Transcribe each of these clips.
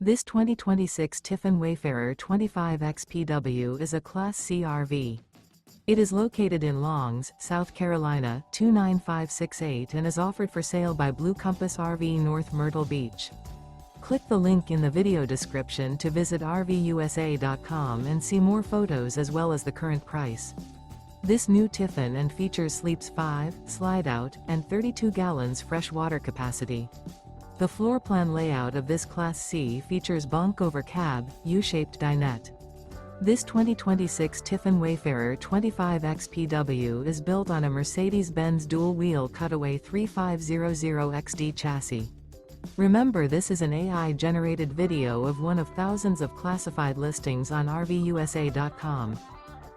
This 2026 Tiffin Wayfarer 25 XPW is a Class C RV. It is located in Longs, South Carolina, 29568 and is offered for sale by Blue Compass RV North Myrtle Beach. Click the link in the video description to visit RVUSA.com and see more photos as well as the current price. This new Tiffin and features sleeps 5, slide-out, and 32 gallons fresh water capacity. The floor plan layout of this Class C features bunk over cab, U-shaped dinette. This 2026 Tiffin Wayfarer 25 XPW is built on a Mercedes-Benz Dual Wheel Cutaway 3500XD chassis. Remember, this is an AI-generated video of one of thousands of classified listings on RVUSA.com.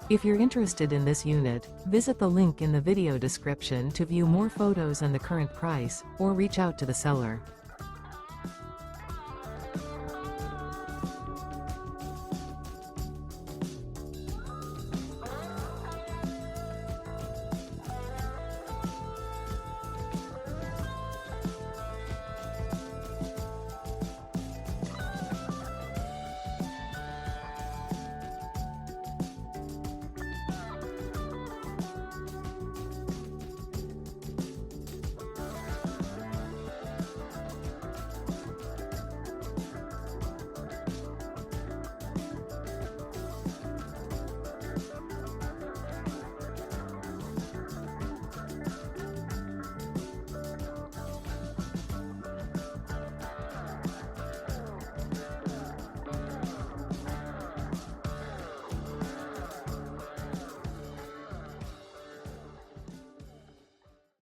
If you're interested in this unit, visit the link in the video description to view more photos and the current price, or reach out to the seller.